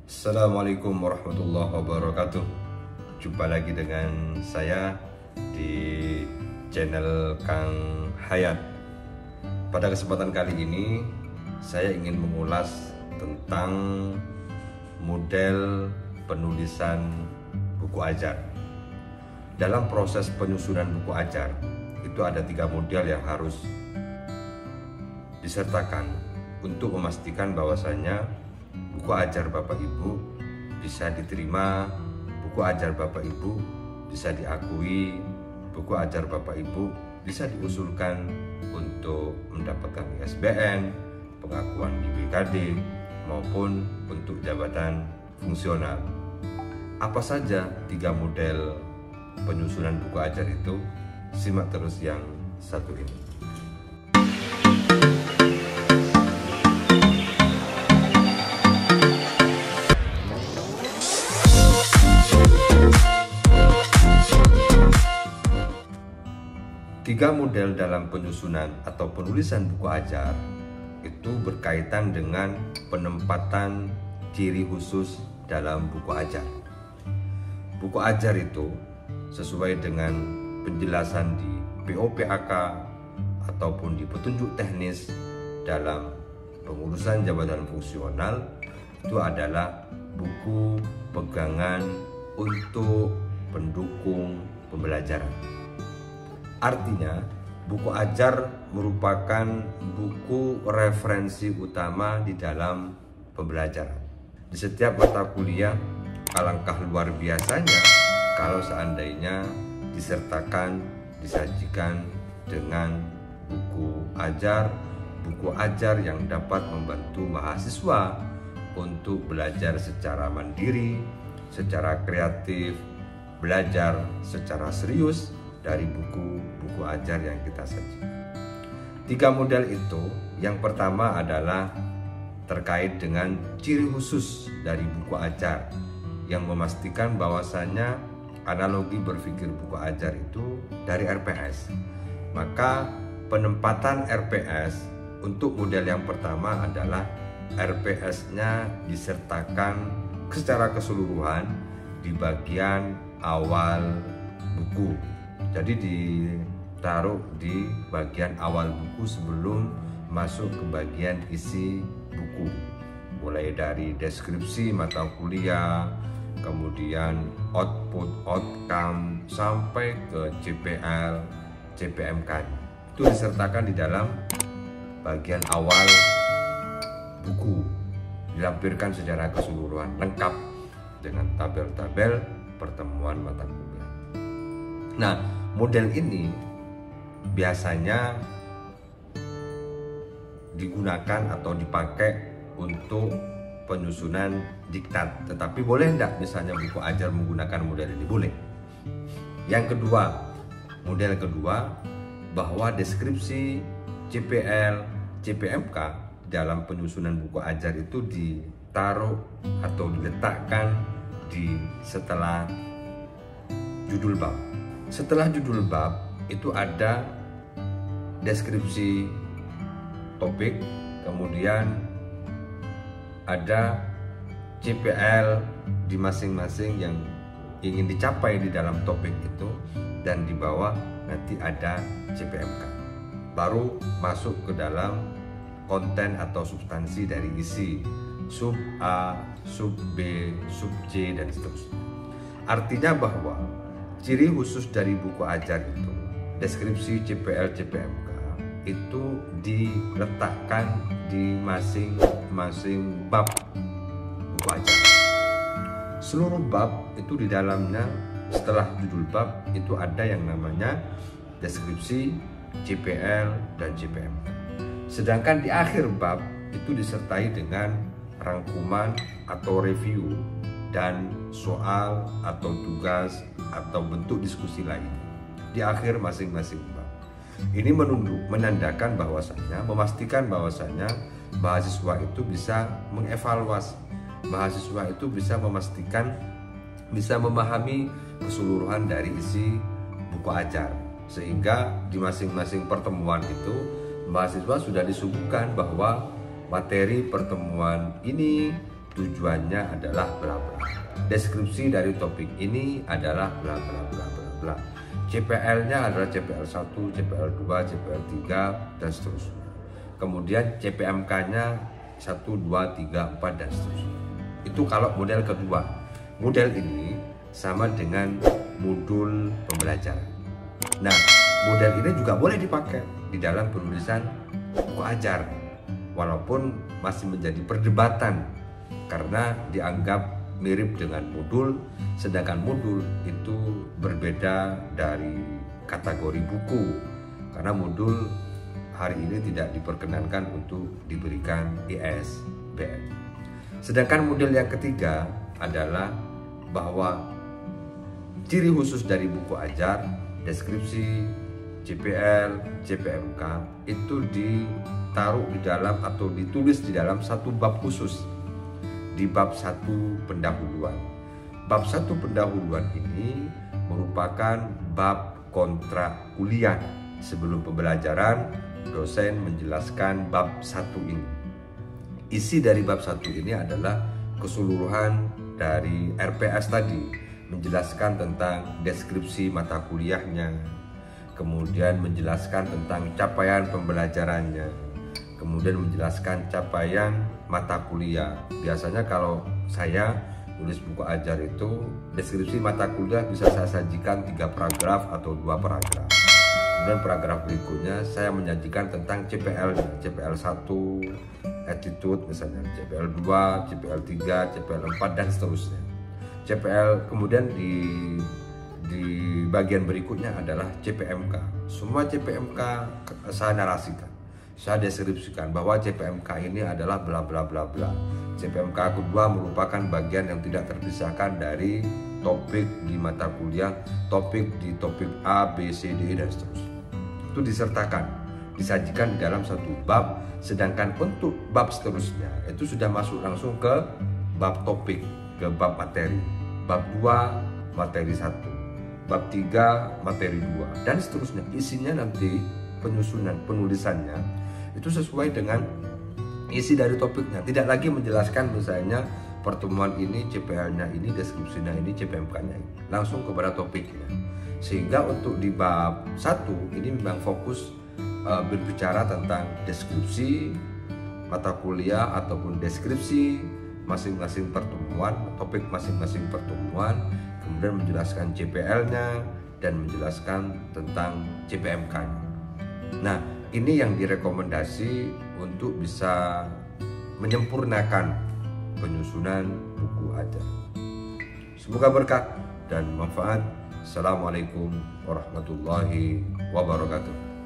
Assalamualaikum warahmatullahi wabarakatuh. Jumpa lagi dengan saya di channel Kang Hayat. Pada kesempatan kali ini saya ingin mengulas tentang model penulisan buku ajar. Dalam proses penyusunan buku ajar itu ada 3 model yang harus disertakan untuk memastikan bahwasanya buku ajar Bapak Ibu bisa diterima, buku ajar Bapak Ibu bisa diakui, buku ajar Bapak Ibu bisa diusulkan untuk mendapatkan ISBN, pengakuan di BKD, maupun untuk jabatan fungsional. Apa saja 3 model penyusunan buku ajar itu? Simak terus yang satu ini. Tiga model dalam penyusunan atau penulisan buku ajar itu berkaitan dengan penempatan ciri khusus dalam buku ajar. Buku ajar itu sesuai dengan penjelasan di POPAK ataupun di petunjuk teknis dalam pengurusan jabatan fungsional itu adalah buku pegangan untuk pendukung pembelajaran. Artinya, buku ajar merupakan buku referensi utama di dalam pembelajaran. Di setiap mata kuliah, alangkah luar biasanya kalau seandainya disertakan, disajikan dengan buku ajar yang dapat membantu mahasiswa untuk belajar secara mandiri, secara kreatif, belajar secara serius dari buku-buku ajar yang kita sajikan. 3 model itu, yang pertama adalah terkait dengan ciri khusus dari buku ajar yang memastikan bahwasannya analogi berpikir buku ajar itu dari RPS. Maka penempatan RPS untuk model yang pertama adalah RPS-nya disertakan secara keseluruhan di bagian awal buku. Jadi ditaruh di bagian awal buku sebelum masuk ke bagian isi buku. Mulai dari deskripsi mata kuliah, kemudian output, outcome, sampai ke CPL, CPMK. Itu disertakan di dalam bagian awal buku. Dilampirkan secara keseluruhan, lengkap dengan tabel-tabel pertemuan mata kuliah. Nah, model ini biasanya digunakan atau dipakai untuk penyusunan diktat. Tetapi boleh enggak misalnya buku ajar menggunakan model ini? Boleh. Yang kedua, model kedua, bahwa deskripsi CPL, CPMK dalam penyusunan buku ajar itu ditaruh atau diletakkan di setelah judul bab. Setelah judul bab itu ada deskripsi topik, kemudian ada CPL di masing-masing yang ingin dicapai di dalam topik itu, dan di bawah nanti ada CPMK. Baru masuk ke dalam konten atau substansi dari isi sub A, sub B, sub C, dan seterusnya. Artinya bahwa ciri khusus dari buku ajar itu, deskripsi CPL, CPMK itu diletakkan di masing-masing bab buku ajar. Seluruh bab itu di dalamnya, setelah judul bab itu ada yang namanya deskripsi, CPL, dan CPMK. Sedangkan di akhir bab itu disertai dengan rangkuman atau review dan soal atau tugas atau bentuk diskusi lain di akhir masing-masing bab. Ini menandakan bahwasannya, memastikan bahwasannya mahasiswa itu bisa mengevaluasi, mahasiswa itu bisa memastikan, bisa memahami keseluruhan dari isi buku ajar, sehingga di masing-masing pertemuan itu mahasiswa sudah disuguhkan bahwa materi pertemuan ini tujuannya adalah bla bla. Deskripsi dari topik ini adalah bla bla bla bla bla. CPL-nya adalah CPL 1, CPL 2, CPL 3 dan seterusnya. Kemudian CPMK-nya 1, 2, 3, 4 dan seterusnya. Itu kalau model kedua. Model ini sama dengan modul pembelajaran. Nah, model ini juga boleh dipakai di dalam penulisan buku ajar, walaupun masih menjadi perdebatan karena dianggap mirip dengan modul, sedangkan modul itu berbeda dari kategori buku, karena modul hari ini tidak diperkenankan untuk diberikan ISBN. Sedangkan model yang ketiga adalah bahwa ciri khusus dari buku ajar, deskripsi, CPL, CPMK itu ditaruh di dalam atau ditulis di dalam satu bab khusus, di bab 1 pendahuluan. Bab 1 pendahuluan ini merupakan bab kontrak kuliah. Sebelum pembelajaran, dosen menjelaskan bab 1 ini. Isi dari bab 1 ini adalah keseluruhan dari RPS tadi, menjelaskan tentang deskripsi mata kuliahnya, kemudian menjelaskan tentang capaian pembelajarannya, kemudian menjelaskan capaian mata kuliah. Biasanya kalau saya tulis buku ajar itu, deskripsi mata kuliah bisa saya sajikan 3 paragraf atau 2 paragraf. Kemudian paragraf berikutnya saya menyajikan tentang CPL, CPL 1, attitude misalnya, CPL 2, CPL 3, CPL 4 dan seterusnya. CPL kemudian di bagian berikutnya adalah CPMK. Semua CPMK saya narasikan, saya deskripsikan bahwa CPMK ini adalah bla bla bla bla. CPMK kedua merupakan bagian yang tidak terpisahkan dari topik di mata kuliah, topik di topik A, B, C, D dan seterusnya. Itu disertakan, disajikan di dalam satu bab. Sedangkan untuk bab seterusnya itu sudah masuk langsung ke bab topik, ke bab materi. Bab 2 materi 1, bab 3 materi 2 dan seterusnya. Isinya nanti penyusunan penulisannya itu sesuai dengan isi dari topiknya. Tidak lagi menjelaskan misalnya pertemuan ini CPL-nya ini, deskripsinya ini, CPMK-nya ini. Langsung kepada topiknya. Sehingga untuk di bab 1 ini memang fokus berbicara tentang deskripsi mata kuliah ataupun deskripsi masing-masing pertemuan, topik masing-masing pertemuan, kemudian menjelaskan CPL-nya dan menjelaskan tentang CPMK-nya. Nah, ini yang direkomendasi untuk bisa menyempurnakan penyusunan buku ajar. Semoga berkah dan manfaat. Assalamualaikum warahmatullahi wabarakatuh.